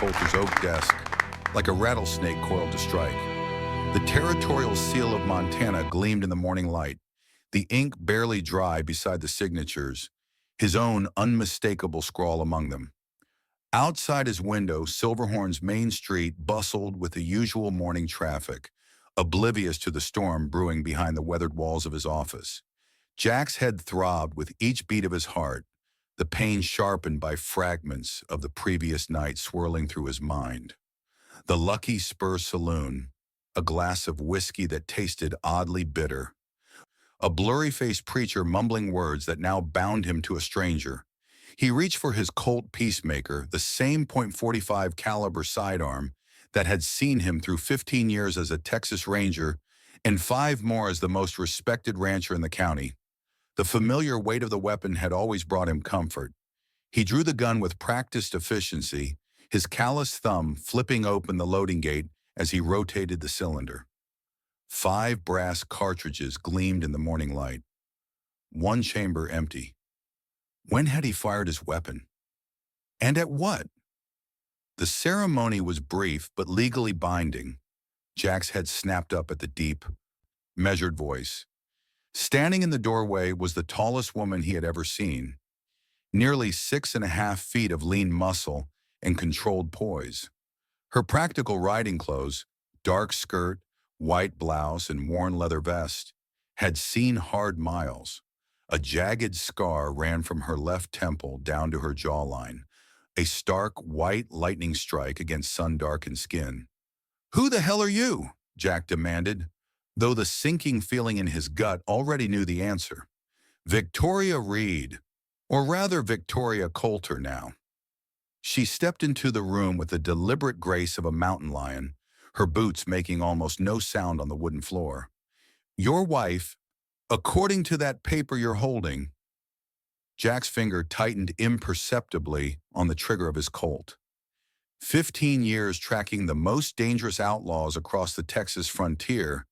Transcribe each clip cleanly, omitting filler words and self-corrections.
Coulter's oak desk like a rattlesnake coiled to strike. The territorial seal of Montana gleamed in the morning light, the ink barely dry beside the signatures, his own unmistakable scrawl among them. Outside his window, Silverhorn's main street bustled with the usual morning traffic, oblivious to the storm brewing behind the weathered walls of his office. Jack's head throbbed with each beat of his heart, the pain sharpened by fragments of the previous night swirling through his mind. The Lucky Spur Saloon, a glass of whiskey that tasted oddly bitter. A blurry-faced preacher mumbling words that now bound him to a stranger. He reached for his Colt Peacemaker, the same .45 caliber sidearm that had seen him through 15 years as a Texas Ranger and 5 more as the most respected rancher in the county. The familiar weight of the weapon had always brought him comfort. He drew the gun with practiced efficiency, his calloused thumb flipping open the loading gate as he rotated the cylinder. 5 brass cartridges gleamed in the morning light. One chamber empty. When had he fired his weapon? And at what? The ceremony was brief but legally binding. Jack's head snapped up at the deep, measured voice. Standing in the doorway was the tallest woman he had ever seen. Nearly 6.5 feet of lean muscle and controlled poise. Her practical riding clothes, dark skirt, white blouse, and worn leather vest, had seen hard miles. A jagged scar ran from her left temple down to her jawline, a stark white lightning strike against sun-darkened skin. "Who the hell are you?" Jack demanded, though the sinking feeling in his gut already knew the answer. Victoria Reed, or rather Victoria Coulter now. She stepped into the room with the deliberate grace of a mountain lion, her boots making almost no sound on the wooden floor. "Your wife, according to that paper you're holding." Jack's finger tightened imperceptibly on the trigger of his Colt. 15 years tracking the most dangerous outlaws across the Texas frontier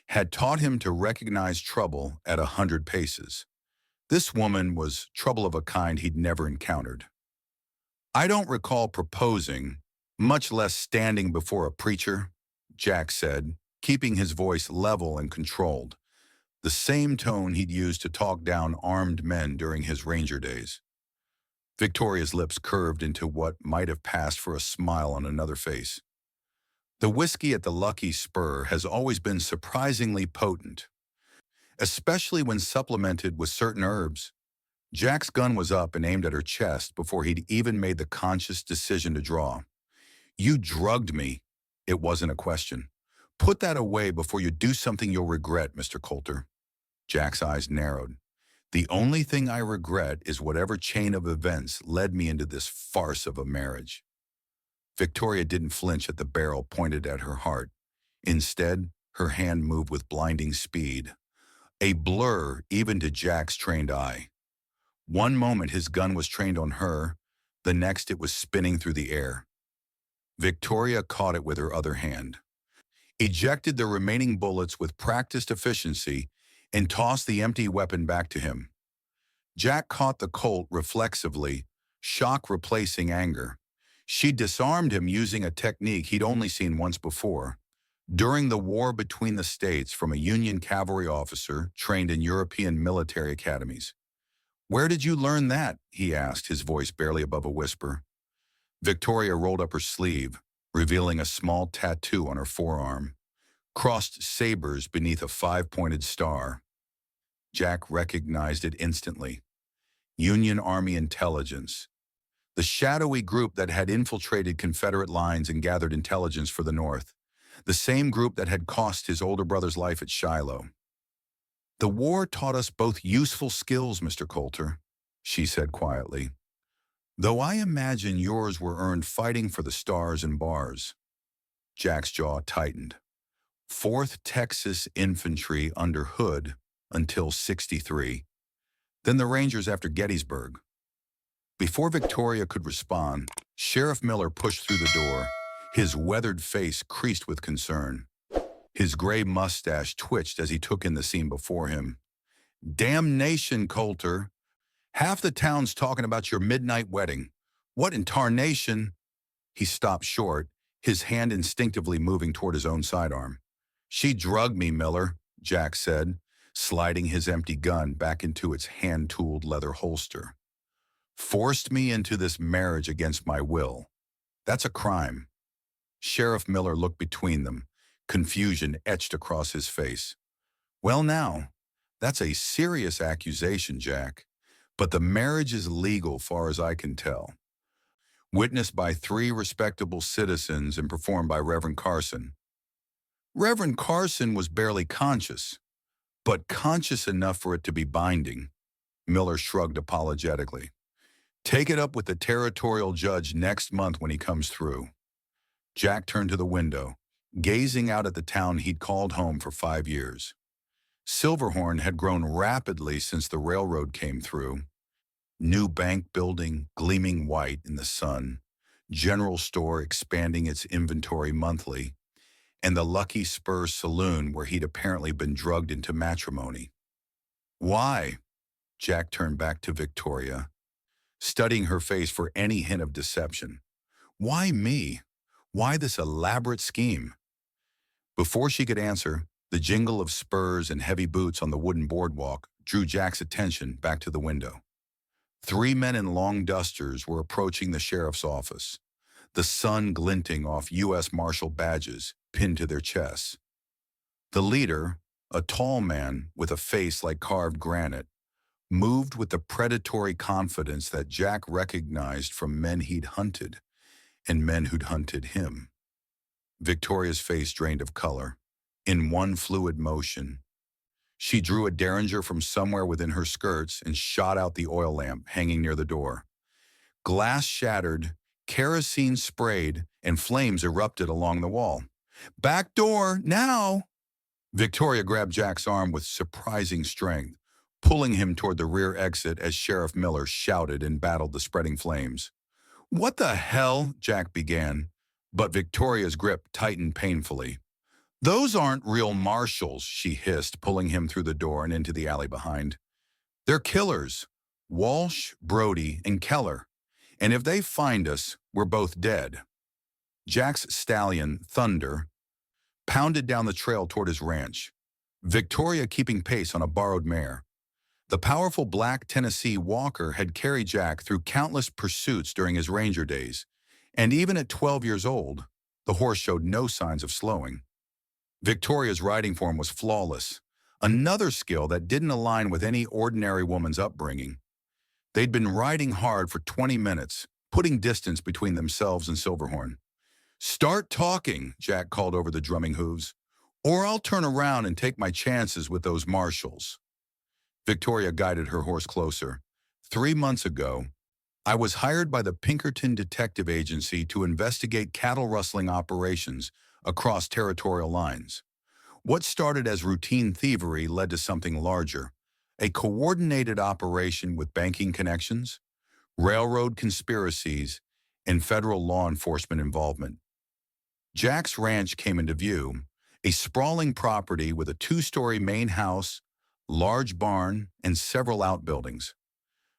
had taught him to recognize trouble at 100 paces. This woman was trouble of a kind he'd never encountered. "I don't recall proposing, much less standing before a preacher," Jack said, keeping his voice level and controlled, the same tone he'd used to talk down armed men during his ranger days. Victoria's lips curved into what might have passed for a smile on another face. "The whiskey at the Lucky Spur has always been surprisingly potent, especially when supplemented with certain herbs." Jack's gun was up and aimed at her chest before he'd even made the conscious decision to draw. "You drugged me." It wasn't a question. "Put that away before you do something you'll regret, Mr. Coulter." Jack's eyes narrowed. "The only thing I regret is whatever chain of events led me into this farce of a marriage." Victoria didn't flinch at the barrel pointed at her heart. Instead, her hand moved with blinding speed, a blur even to Jack's trained eye. One moment his gun was trained on her, the next it was spinning through the air. Victoria caught it with her other hand, ejected the remaining bullets with practiced efficiency, and tossed the empty weapon back to him. Jack caught the Colt reflexively, shock replacing anger. She disarmed him using a technique he'd only seen once before, during the war between the states from a Union cavalry officer trained in European military academies. "Where did you learn that?" he asked, his voice barely above a whisper. Victoria rolled up her sleeve, revealing a small tattoo on her forearm, crossed sabers beneath a 5-pointed star. Jack recognized it instantly. Union Army intelligence, the shadowy group that had infiltrated Confederate lines and gathered intelligence for the North, the same group that had cost his older brother's life at Shiloh. "The war taught us both useful skills, Mr. Coulter," she said quietly, "though I imagine yours were earned fighting for the stars and bars." Jack's jaw tightened. 4th Texas Infantry under Hood until '63, then the Rangers after Gettysburg. Before Victoria could respond, Sheriff Miller pushed through the door, his weathered face creased with concern. His gray mustache twitched as he took in the scene before him. "Damnation, Coulter. Half the town's talking about your midnight wedding. What in tarnation?" He stopped short, his hand instinctively moving toward his own sidearm. "She drugged me, Miller," Jack said, sliding his empty gun back into its hand-tooled leather holster. "Forced me into this marriage against my will. That's a crime." Sheriff Miller looked between them, confusion etched across his face. "Well now, that's a serious accusation, Jack. But the marriage is legal far as I can tell. Witnessed by 3 respectable citizens and performed by Reverend Carson. Reverend Carson was barely conscious, but conscious enough for it to be binding." Miller shrugged apologetically. "Take it up with the territorial judge next month when he comes through." Jack turned to the window, gazing out at the town he'd called home for 5 years. Silverhorn had grown rapidly since the railroad came through. New bank building gleaming white in the sun, general store expanding its inventory monthly, and the Lucky Spur saloon where he'd apparently been drugged into matrimony. "Why?" Jack turned back to Victoria, studying her face for any hint of deception. "Why me? Why this elaborate scheme?" Before she could answer, the jingle of spurs and heavy boots on the wooden boardwalk drew Jack's attention back to the window. 3 men in long dusters were approaching the sheriff's office, the sun glinting off U.S. Marshal badges pinned to their chests. The leader, a tall man with a face like carved granite, moved with the predatory confidence that Jack recognized from men he'd hunted and men who'd hunted him. Victoria's face drained of color, in one fluid motion. She drew a derringer from somewhere within her skirts and shot out the oil lamp hanging near the door. Glass shattered, kerosene sprayed, and flames erupted along the wall. "Back door, now!" Victoria grabbed Jack's arm with surprising strength, pulling him toward the rear exit as Sheriff Miller shouted and battled the spreading flames. "What the hell?" Jack began, but Victoria's grip tightened painfully. "Those aren't real marshals," she hissed, pulling him through the door and into the alley behind. "They're killers. Walsh, Brody, and Keller. And if they find us, we're both dead." Jack's stallion, Thunder, pounded down the trail toward his ranch, Victoria keeping pace on a borrowed mare. The powerful black Tennessee Walker had carried Jack through countless pursuits during his ranger days, and even at 12 years old, the horse showed no signs of slowing. Victoria's riding form was flawless, another skill that didn't align with any ordinary woman's upbringing. They'd been riding hard for 20 minutes, putting distance between themselves and Silverhorn. "Start talking," Jack called over the drumming hooves, "or I'll turn around and take my chances with those marshals." Victoria guided her horse closer. "3 months ago, I was hired by the Pinkerton Detective Agency to investigate cattle rustling operations across territorial lines. What started as routine thievery led to something larger, a coordinated operation with banking connections, railroad conspiracies, and federal law enforcement involvement. Jack's ranch came into view, a sprawling property with a 2-story main house, large barn, and several outbuildings.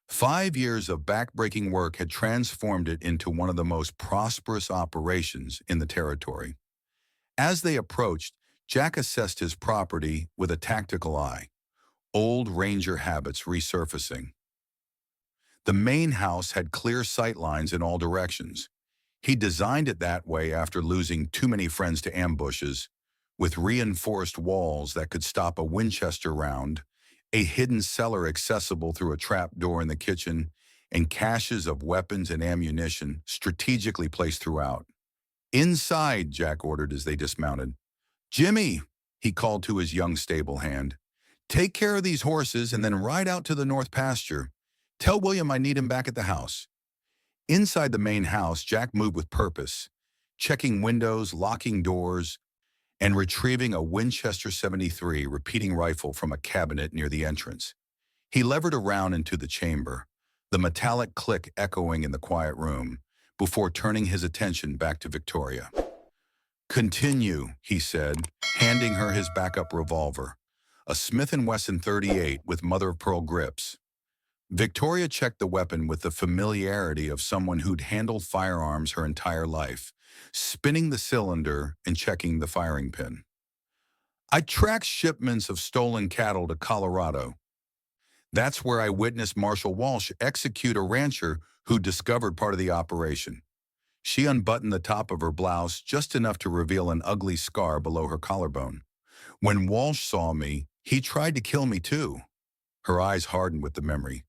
5 years of backbreaking work had transformed it into one of the most prosperous operations in the territory. As they approached, Jack assessed his property with a tactical eye, old ranger habits resurfacing. The main house had clear sight lines in all directions. He designed it that way after losing too many friends to ambushes, with reinforced walls that could stop a Winchester round, a hidden cellar accessible through a trap door in the kitchen, and caches of weapons and ammunition strategically placed throughout. "Inside," Jack ordered as they dismounted. "Jimmy," he called to his young stable hand, "take care of these horses and then ride out to the north pasture. Tell William I need him back at the house." Inside the main house, Jack moved with purpose, checking windows, locking doors, and retrieving a Winchester .73 repeating rifle from a cabinet near the entrance. He levered around into the chamber, the metallic click echoing in the quiet room, before turning his attention back to Victoria. "Continue," he said, handing her his backup revolver, a Smith & Wesson .38 with mother-of-pearl grips. Victoria checked the weapon with the familiarity of someone who'd handled firearms her entire life, spinning the cylinder and checking the firing pin. I tracked shipments of stolen cattle to Colorado. That's where I witnessed Marshall Walsh execute a rancher who discovered part of the operation. She unbuttoned the top of her blouse just enough to reveal an ugly scar below her collarbone. When Walsh saw me, he tried to kill me too. Her eyes hardened with the memory.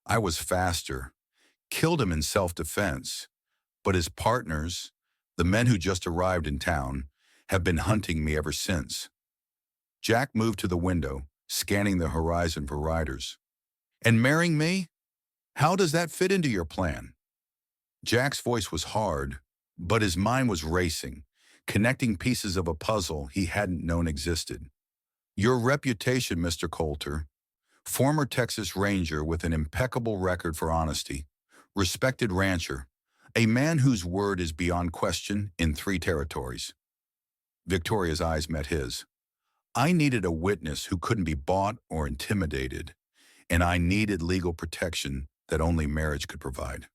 I was faster, killed him in self-defense, but his partners, the men who just arrived in town, have been hunting me ever since. Jack moved to the window, scanning the horizon for riders. And marrying me? How does that fit into your plan? Jack's voice was hard, but his mind was racing, connecting pieces of a puzzle he hadn't known existed. Your reputation, Mr. Coulter, former Texas Ranger with an impeccable record for honesty, respected rancher, a man whose word is beyond question in 3 territories. Victoria's eyes met his. I needed a witness who couldn't be bought or intimidated, and I needed legal protection that only marriage could provide.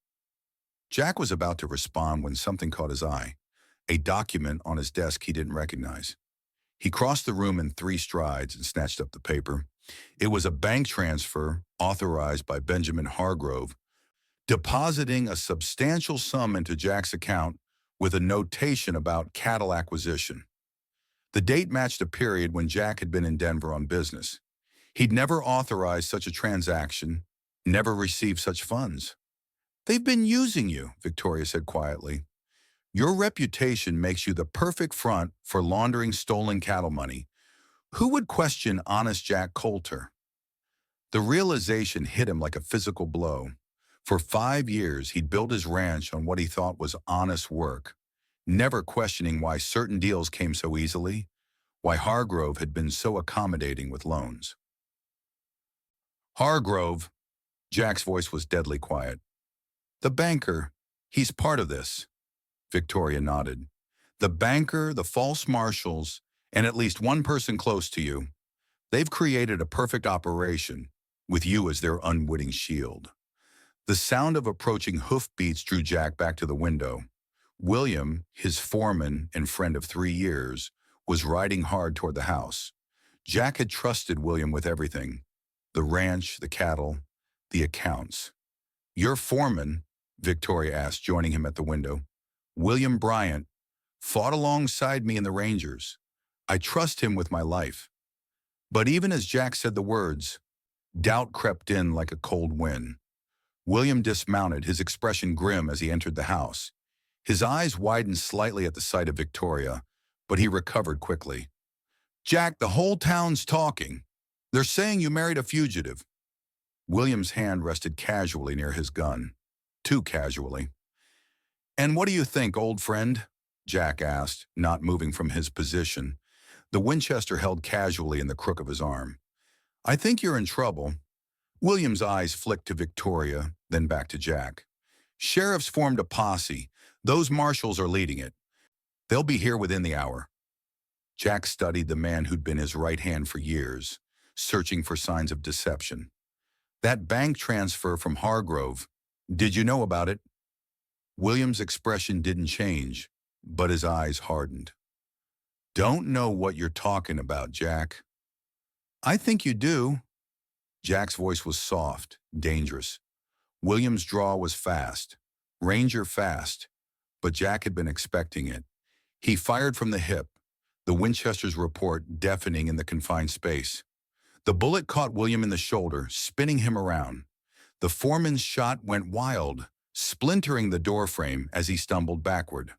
Jack was about to respond when something caught his eye, a document on his desk he didn't recognize. He crossed the room in 3 strides and snatched up the paper. It was a bank transfer authorized by Benjamin Hargrove, depositing a substantial sum into Jack's account with a notation about cattle acquisition. The date matched a period when Jack had been in Denver on business. He'd never authorized such a transaction, never received such funds. They've been using you, Victoria said quietly. Your reputation makes you the perfect front for laundering stolen cattle money. Who would question honest Jack Coulter? The realization hit him like a physical blow. For 5 years, he'd built his ranch on what he thought was honest work, never questioning why certain deals came so easily, why Hargrove had been so accommodating with loans. Hargrove, Jack's voice was deadly quiet. The banker, he's part of this. Victoria nodded. The banker, the false marshals, and at least one person close to you. They've created a perfect operation, with you as their unwitting shield. The sound of approaching hoofbeats drew Jack back to the window. William, his foreman and friend of 3 years, was riding hard toward the house. Jack had trusted William with everything. The ranch, the cattle, the accounts. Your foreman, Victoria asked, joining him at the window. William Bryant fought alongside me in the Rangers. I trust him with my life. But even as Jack said the words, doubt crept in like a cold wind. William dismounted, his expression grim as he entered the house. His eyes widened slightly at the sight of Victoria, but he recovered quickly. Jack, the whole town's talking. They're saying you married a fugitive. William's hand rested casually near his gun. Too casually. And what do you think, old friend? Jack asked, not moving from his position. The Winchester held casually in the crook of his arm. I think you're in trouble. William's eyes flicked to Victoria, then back to Jack. Sheriff's formed a posse. Those marshals are leading it. They'll be here within the hour. Jack studied the man who'd been his right hand for years, searching for signs of deception. That bank transfer from Hargrove, did you know about it? William's expression didn't change, but his eyes hardened. Don't know what you're talking about, Jack. I think you do. Jack's voice was soft, dangerous. William's draw was fast, Ranger fast, but Jack had been expecting it. He fired from the hip, the Winchester's report deafening in the confined space. The bullet caught William in the shoulder, spinning him around. The foreman's shot went wild, splintering the doorframe as he stumbled backward.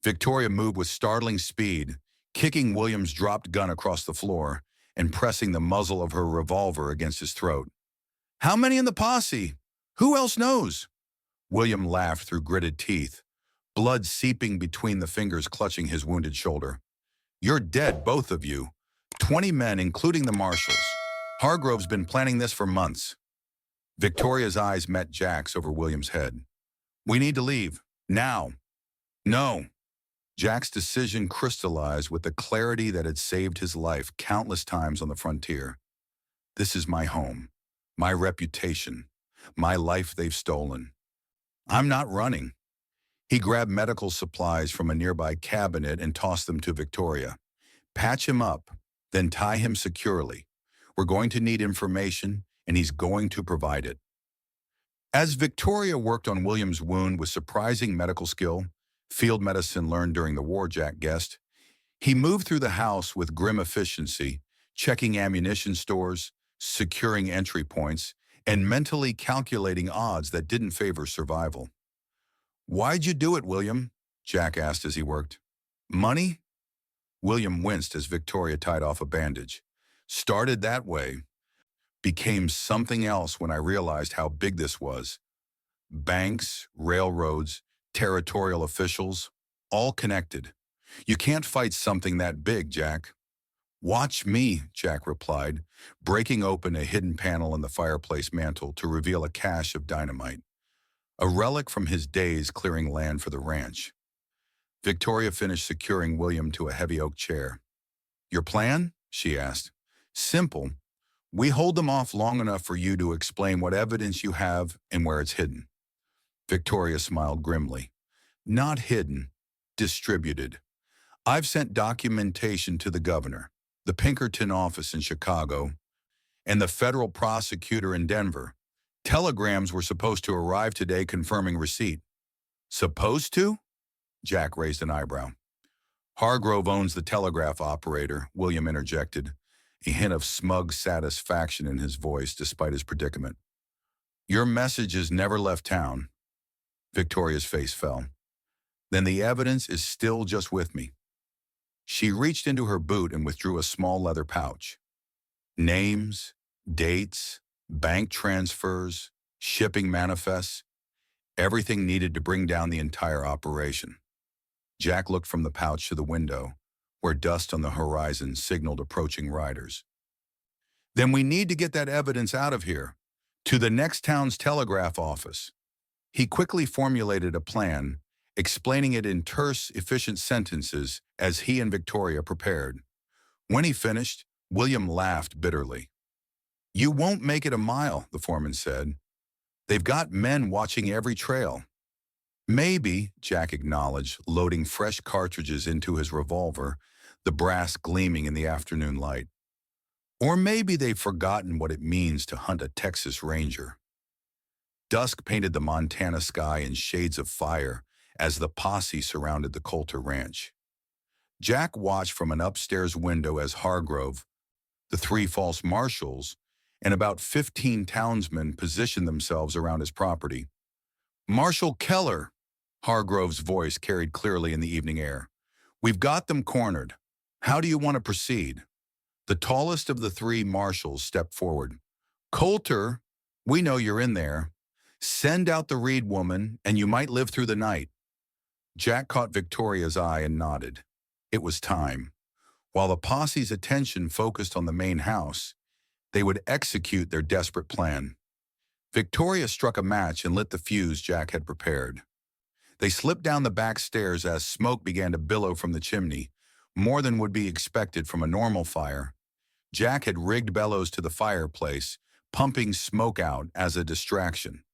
Victoria moved with startling speed, kicking William's dropped gun across the floor and pressing the muzzle of her revolver against his throat. How many in the posse? Who else knows? William laughed through gritted teeth, blood seeping between the fingers clutching his wounded shoulder. You're dead, both of you. 20 men, including the marshals. Hargrove's been planning this for months. Victoria's eyes met Jack's over William's head. We need to leave. Now. No. Jack's decision crystallized with the clarity that had saved his life countless times on the frontier. This is my home. my reputation, my life they've stolen. I'm not running. He grabbed medical supplies from a nearby cabinet and tossed them to Victoria. Patch him up, then tie him securely. We're going to need information, and he's going to provide it. As Victoria worked on William's wound with surprising medical skill, field medicine learned during the war, Jack guessed, he moved through the house with grim efficiency, checking ammunition stores, securing entry points, and mentally calculating odds that didn't favor survival. "Why'd you do it, William?" Jack asked as he worked. "Money?" William winced as Victoria tied off a bandage. "Started that way. Became something else when I realized how big this was. Banks, railroads, territorial officials, all connected. You can't fight something that big, Jack." "Watch me," Jack replied, breaking open a hidden panel in the fireplace mantel to reveal a cache of dynamite, a relic from his days clearing land for the ranch. Victoria finished securing William to a heavy oak chair. "Your plan?" she asked. "Simple. We hold them off long enough for you to explain what evidence you have and where it's hidden." Victoria smiled grimly. "Not hidden, distributed. I've sent documentation to the governor, the Pinkerton office in Chicago, and the federal prosecutor in Denver. Telegrams were supposed to arrive today confirming receipt." "Supposed to?" Jack raised an eyebrow. "Hargrove owns the telegraph operator," William interjected, a hint of smug satisfaction in his voice despite his predicament. "Your messages never left town." Victoria's face fell. "Then the evidence is still just with me." She reached into her boot and withdrew a small leather pouch. Names, dates, bank transfers, shipping manifests, everything needed to bring down the entire operation. Jack looked from the pouch to the window, where dust on the horizon signaled approaching riders. "Then we need to get that evidence out of here, to the next town's telegraph office." He quickly formulated a plan, explaining it in terse, efficient sentences as he and Victoria prepared. When he finished, William laughed bitterly. "You won't make it a mile," the foreman said. "They've got men watching every trail." "Maybe," Jack acknowledged, loading fresh cartridges into his revolver, the brass gleaming in the afternoon light. "Or maybe they've forgotten what it means to hunt a Texas Ranger." Dusk painted the Montana sky in shades of fire as the posse surrounded the Coulter Ranch. Jack watched from an upstairs window as Hargrove, the three false marshals, and about 15 townsmen positioned themselves around his property. "Marshal Keller," Hargrove's voice carried clearly in the evening air. "We've got them cornered. How do you want to proceed?" The tallest of the three marshals stepped forward. "Coulter, we know you're in there. Send out the Reed woman, and you might live through the night." Jack caught Victoria's eye and nodded. It was time. While the posse's attention focused on the main house, they would execute their desperate plan. Victoria struck a match and lit the fuse Jack had prepared. They slipped down the back stairs as smoke began to billow from the chimney, more than would be expected from a normal fire. Jack had rigged bellows to the fireplace, pumping smoke out as a distraction.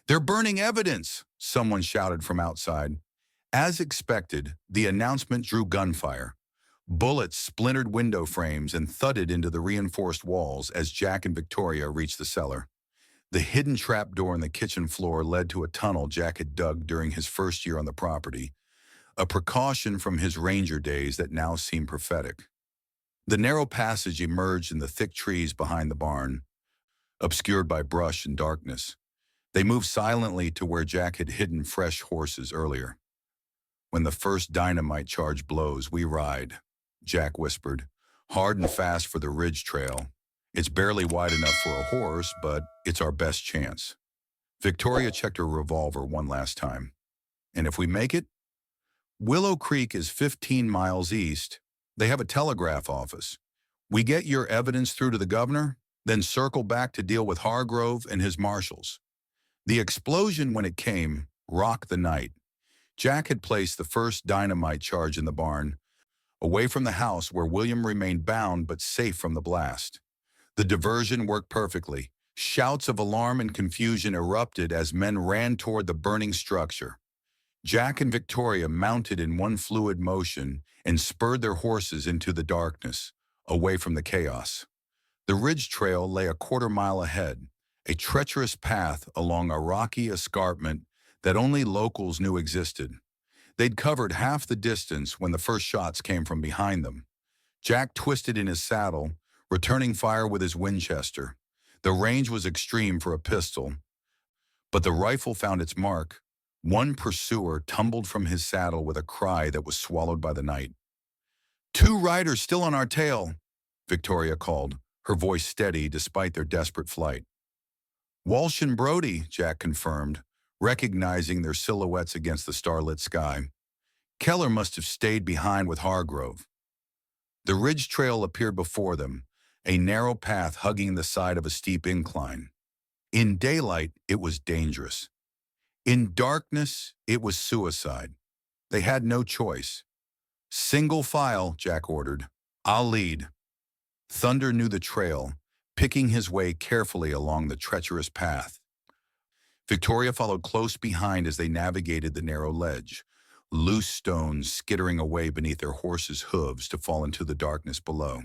"They're burning evidence," someone shouted from outside. As expected, the announcement drew gunfire. Bullets splintered window frames and thudded into the reinforced walls as Jack and Victoria reached the cellar. The hidden trapdoor in the kitchen floor led to a tunnel Jack had dug during his first year on the property, a precaution from his ranger days that now seemed prophetic. The narrow passage emerged in the thick trees behind the barn, obscured by brush and darkness. They moved silently to where Jack had hidden fresh horses earlier. "When the first dynamite charge blows, we ride," Jack whispered, "hard and fast for the ridge trail. It's barely wide enough for a horse, but it's our best chance." Victoria checked her revolver one last time. "And if we make it?" "Willow Creek is 15 miles east. They have a telegraph office. We get your evidence through to the governor, then circle back to deal with Hargrove and his marshals." The explosion, when it came, rocked the night. Jack had placed the first dynamite charge in the barn, away from the house where William remained bound but safe from the blast. The diversion worked perfectly, Shouts of alarm and confusion erupted as men ran toward the burning structure. Jack and Victoria mounted in one fluid motion and spurred their horses into the darkness, away from the chaos. The ridge trail lay a quarter-mile ahead, a treacherous path along a rocky escarpment that only locals knew existed. They'd covered half the distance when the first shots came from behind them. Jack twisted in his saddle, returning fire with his Winchester. The range was extreme for a pistol, but the rifle found its mark. One pursuer tumbled from his saddle with a cry that was swallowed by the night. "Two riders still on our tail," Victoria called, her voice steady despite their desperate flight. "Walsh and Brody," Jack confirmed, recognizing their silhouettes against the starlit sky. "Keller must have stayed behind with Hargrove." The ridge trail appeared before them, a narrow path hugging the side of a steep incline. In daylight, it was dangerous. In darkness, it was suicide. They had no choice. "Single file," Jack ordered. "I'll lead." Thunder knew the trail, picking his way carefully along the treacherous path. Victoria followed close behind as they navigated the narrow ledge, loose stones skittering away beneath their horses' hooves to fall into the darkness below.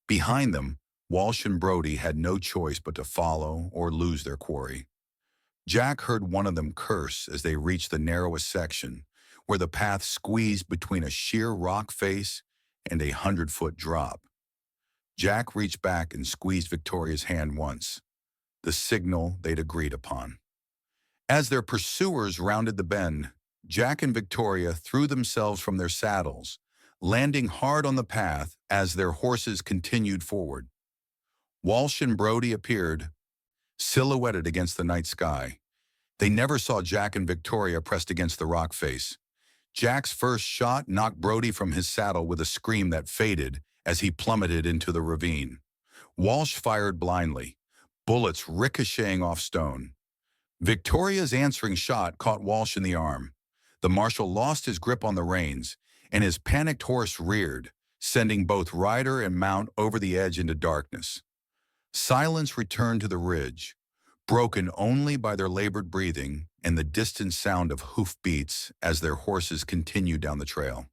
Behind them, Walsh and Brody had no choice but to follow or lose their quarry. Jack heard one of them curse as they reached the narrowest section, where the path squeezed between a sheer rock face and a 100-foot drop. Jack reached back and squeezed Victoria's hand once, the signal they'd agreed upon. As their pursuers rounded the bend, Jack and Victoria threw themselves from their saddles, landing hard on the path as their horses continued forward. Walsh and Brody appeared, silhouetted against the night sky. They never saw Jack and Victoria pressed against the rock face. Jack's first shot knocked Brody from his saddle with a scream that faded as he plummeted into the ravine. Walsh fired blindly, bullets ricocheting off stone. Victoria's answering shot caught Walsh in the arm. The marshal lost his grip on the reins, and his panicked horse reared, sending both rider and mount over the edge into darkness. Silence returned to the ridge, broken only by their labored breathing and the distant sound of hoofbeats as their horses continued down the trail.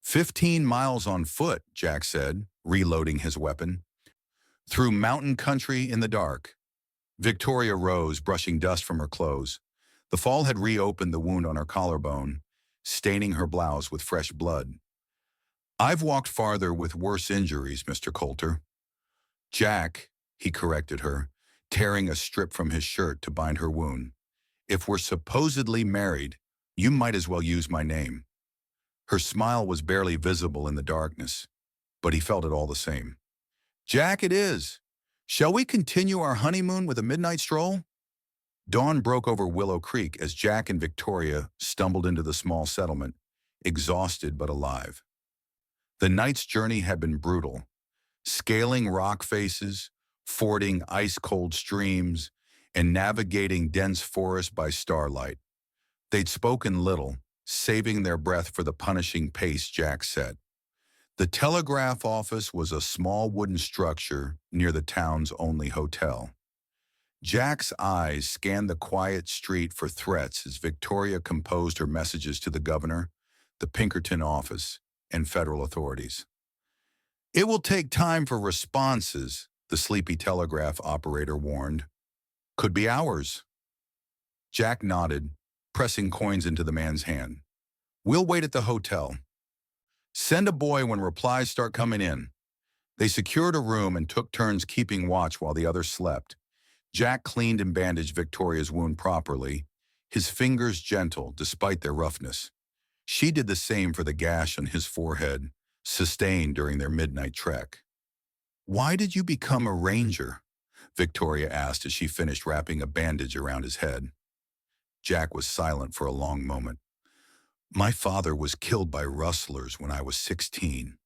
15 miles on foot, Jack said, reloading his weapon. Through mountain country in the dark. Victoria rose, brushing dust from her clothes. The fall had reopened the wound on her collarbone, staining her blouse with fresh blood. "I've walked farther with worse injuries, Mr. Coulter." "Jack," he corrected her, tearing a strip from his shirt to bind her wound. "If we're supposedly married, you might as well use my name." Her smile was barely visible in the darkness, but he felt it all the same. "Jack, it is. Shall we continue our honeymoon with a midnight stroll?" Dawn broke over Willow Creek as Jack and Victoria stumbled into the small settlement, exhausted but alive. The night's journey had been brutal, scaling rock faces, fording ice-cold streams, and navigating dense forest by starlight. They'd spoken little, saving their breath for the punishing pace Jack set. The telegraph office was a small wooden structure near the town's only hotel. Jack's eyes scanned the quiet street for threats as Victoria composed her messages to the governor, the Pinkerton office, and federal authorities. "It will take time for responses," the sleepy telegraph operator warned. "Could be hours." Jack nodded, pressing coins into the man's hand. "We'll wait at the hotel. Send a boy when replies start coming in." They secured a room and took turns keeping watch while the others slept. Jack cleaned and bandaged Victoria's wound properly, his fingers gentle despite their roughness. She did the same for the gash on his forehead, sustained during their midnight trek. "Why did you become a ranger?" Victoria asked as she finished wrapping a bandage around his head. Jack was silent for a long moment. "My father was killed by rustlers when I was 16.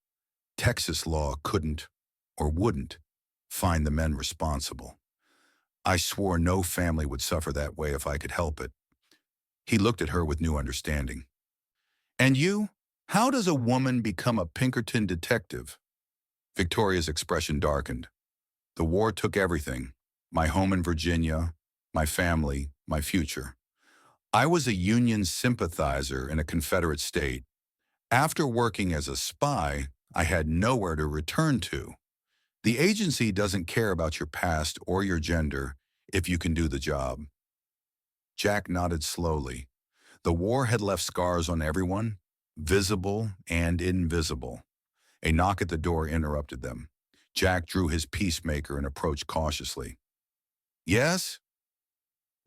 Texas law couldn't, or wouldn't, find the men responsible. I swore no family would suffer that way if I could help it." He looked at her with new understanding. "And you? How does a woman become a Pinkerton detective?" Victoria's expression darkened. "The war took everything. my home in Virginia, my family, my future. I was a Union sympathizer in a Confederate state. After working as a spy, I had nowhere to return to. The agency doesn't care about your past or your gender if you can do the job. Jack nodded slowly. The war had left scars on everyone, visible and invisible. A knock at the door interrupted them. Jack drew his peacemaker and approached cautiously. Yes?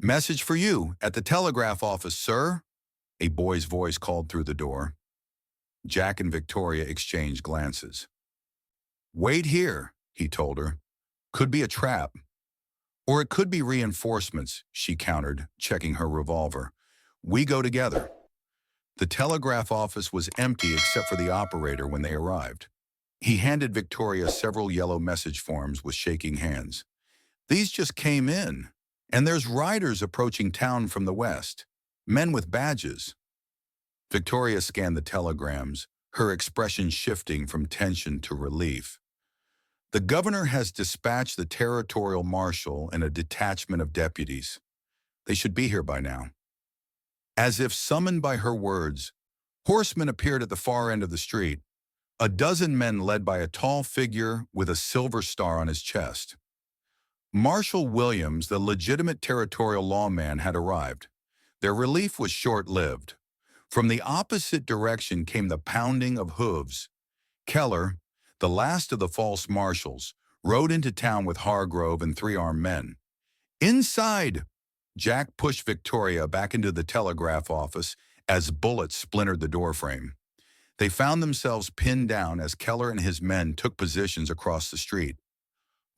Message for you, at the telegraph office, sir. A boy's voice called through the door. Jack and Victoria exchanged glances. Wait here, he told her. Could be a trap. Or it could be reinforcements, she countered, checking her revolver. We go together. The telegraph office was empty except for the operator when they arrived. He handed Victoria several yellow message forms with shaking hands. These just came in, and there's riders approaching town from the west. Men with badges. Victoria scanned the telegrams, her expression shifting from tension to relief. The governor has dispatched the territorial marshal and a detachment of deputies. They should be here by now. As if summoned by her words, horsemen appeared at the far end of the street, a dozen men led by a tall figure with a silver star on his chest. Marshal Williams, the legitimate territorial lawman, had arrived. Their relief was short-lived. From the opposite direction came the pounding of hooves. Keller, the last of the false marshals, rode into town with Hargrove and three armed men. Inside! Jack pushed Victoria back into the telegraph office as bullets splintered the doorframe. They found themselves pinned down as Keller and his men took positions across the street.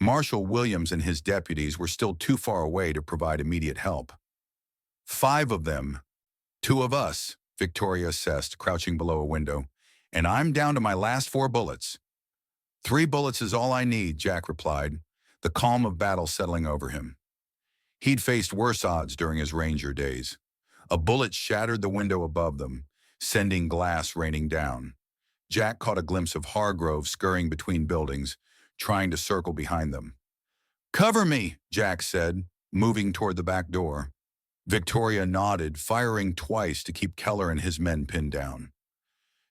Marshal Williams and his deputies were still too far away to provide immediate help. 5 of them. 2 of us, Victoria assessed, crouching below a window. And I'm down to my last 4 bullets. 3 bullets is all I need, Jack replied, the calm of battle settling over him. He'd faced worse odds during his ranger days. A bullet shattered the window above them, sending glass raining down. Jack caught a glimpse of Hargrove scurrying between buildings, trying to circle behind them. Cover me, Jack said, moving toward the back door. Victoria nodded, firing twice to keep Keller and his men pinned down.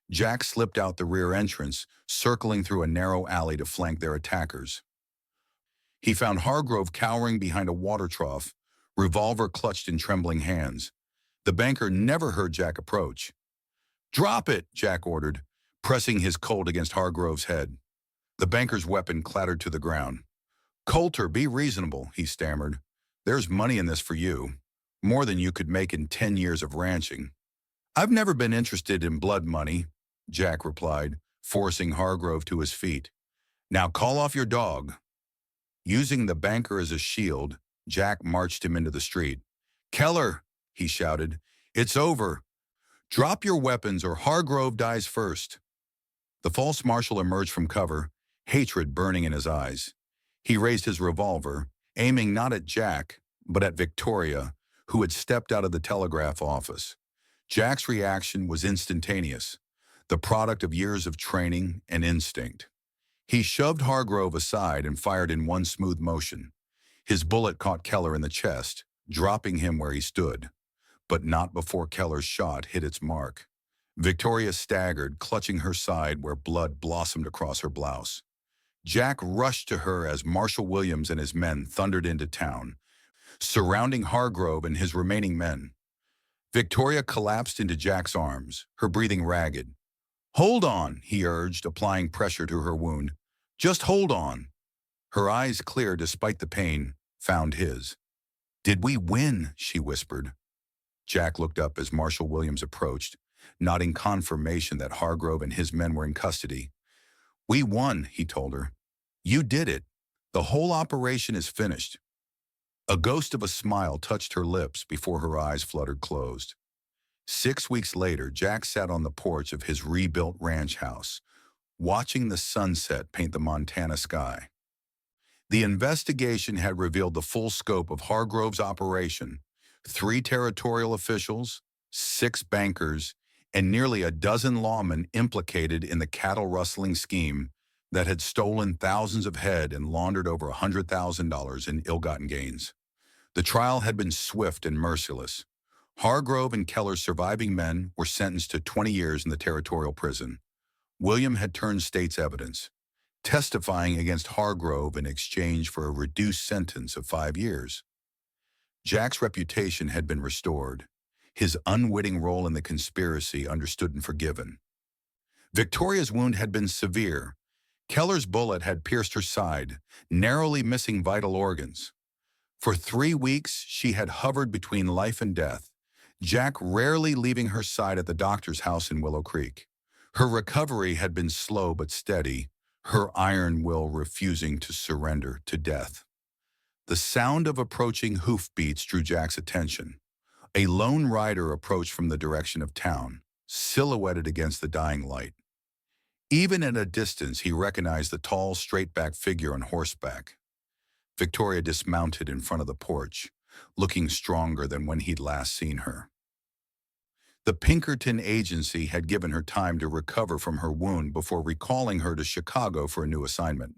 Jack slipped out the rear entrance, circling through a narrow alley to flank their attackers. He found Hargrove cowering behind a water trough, revolver clutched in trembling hands. The banker never heard Jack approach. Drop it, Jack ordered, pressing his Colt against Hargrove's head. The banker's weapon clattered to the ground. Coulter, be reasonable, he stammered. There's money in this for you. More than you could make in 10 years of ranching. I've never been interested in blood money, Jack replied, forcing Hargrove to his feet. Now call off your dog. Using the banker as a shield, Jack marched him into the street. Keller, he shouted, it's over. Drop your weapons or Hargrove dies first. The false marshal emerged from cover, hatred burning in his eyes. He raised his revolver, aiming not at Jack, but at Victoria, who had stepped out of the telegraph office. Jack's reaction was instantaneous, the product of years of training and instinct. He shoved Hargrove aside and fired in one smooth motion. His bullet caught Keller in the chest, dropping him where he stood, but not before Keller's shot hit its mark. Victoria staggered, clutching her side where blood blossomed across her blouse. Jack rushed to her as Marshal Williams and his men thundered into town, surrounding Hargrove and his remaining men. Victoria collapsed into Jack's arms, her breathing ragged. Hold on, he urged, applying pressure to her wound. Just hold on. Her eyes, clear despite the pain, found his. Did we win? She whispered. Jack looked up as Marshal Williams approached, nodding confirmation that Hargrove and his men were in custody. We won, he told her. You did it. The whole operation is finished. A ghost of a smile touched her lips before her eyes fluttered closed. 6 weeks later, Jack sat on the porch of his rebuilt ranch house, watching the sunset paint the Montana sky. The investigation had revealed the full scope of Hargrove's operation: 3 territorial officials, 6 bankers, and nearly a dozen lawmen implicated in the cattle rustling scheme that had stolen thousands of head and laundered over $100,000 in ill-gotten gains. The trial had been swift and merciless. Hargrove and Keller's surviving men were sentenced to 20 years in the territorial prison. William had turned state's evidence, testifying against Hargrove in exchange for a reduced sentence of 5 years. Jack's reputation had been restored, his unwitting role in the conspiracy understood and forgiven. Victoria's wound had been severe. Keller's bullet had pierced her side, narrowly missing vital organs. For 3 weeks, she had hovered between life and death, Jack rarely leaving her side at the doctor's house in Willow Creek. Her recovery had been slow but steady, her iron will refusing to surrender to death. The sound of approaching hoofbeats drew Jack's attention. A lone rider approached from the direction of town, silhouetted against the dying light. Even at a distance, he recognized the tall, straight-backed figure on horseback. Victoria dismounted in front of the porch, looking stronger than when he'd last seen her. The Pinkerton agency had given her time to recover from her wound before recalling her to Chicago for a new assignment.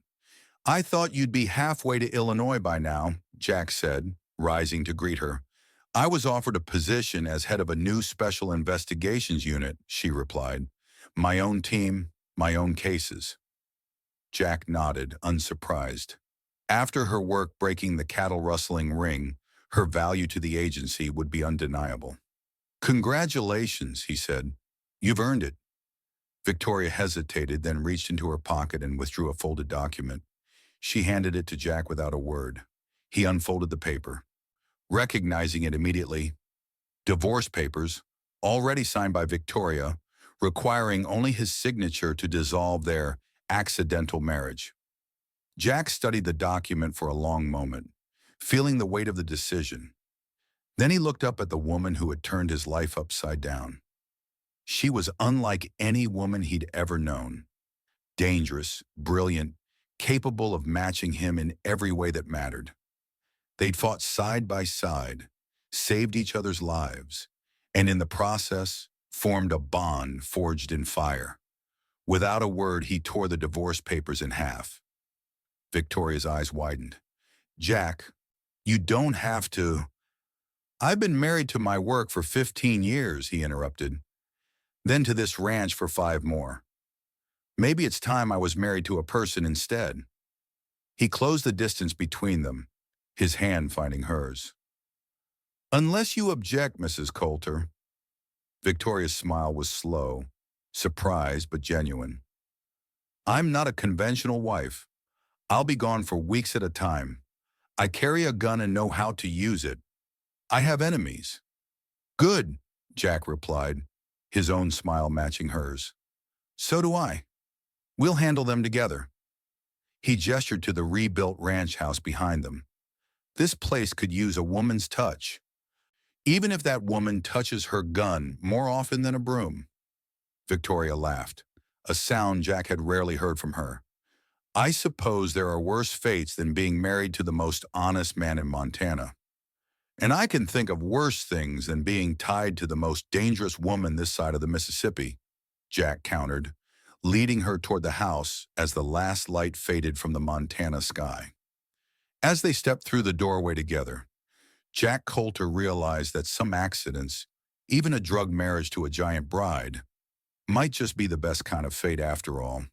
"I thought you'd be halfway to Illinois by now," Jack said, rising to greet her. "I was offered a position as head of a new special investigations unit," she replied. "My own team, my own cases." Jack nodded, unsurprised. After her work breaking the cattle-rustling ring, her value to the agency would be undeniable. "Congratulations," he said. "You've earned it." Victoria hesitated, then reached into her pocket and withdrew a folded document. She handed it to Jack without a word. He unfolded the paper. Recognizing it immediately, divorce papers, already signed by Victoria, requiring only his signature to dissolve their accidental marriage. Jack studied the document for a long moment, feeling the weight of the decision. Then he looked up at the woman who had turned his life upside down. She was unlike any woman he'd ever known. Dangerous, brilliant, capable of matching him in every way that mattered. They'd fought side by side, saved each other's lives, and in the process, formed a bond forged in fire. Without a word, he tore the divorce papers in half. Victoria's eyes widened. "Jack, you don't have to—" "I've been married to my work for 15 years, he interrupted. "Then to this ranch for 5 more. Maybe it's time I was married to a person instead." He closed the distance between them, his hand finding hers. "Unless you object, Mrs. Coulter." Victoria's smile was slow, surprised but genuine. "I'm not a conventional wife. I'll be gone for weeks at a time. I carry a gun and know how to use it. I have enemies." "Good," Jack replied, his own smile matching hers. "So do I. We'll handle them together." He gestured to the rebuilt ranch house behind them. "This place could use a woman's touch, even if that woman touches her gun more often than a broom." Victoria laughed, a sound Jack had rarely heard from her. "I suppose there are worse fates than being married to the most honest man in Montana. And I can think of worse things than being tied to the most dangerous woman this side of the Mississippi," Jack countered, leading her toward the house as the last light faded from the Montana sky. As they stepped through the doorway together, Jack Coulter realized that some accidents, even a drug marriage to a giant bride, might just be the best kind of fate after all.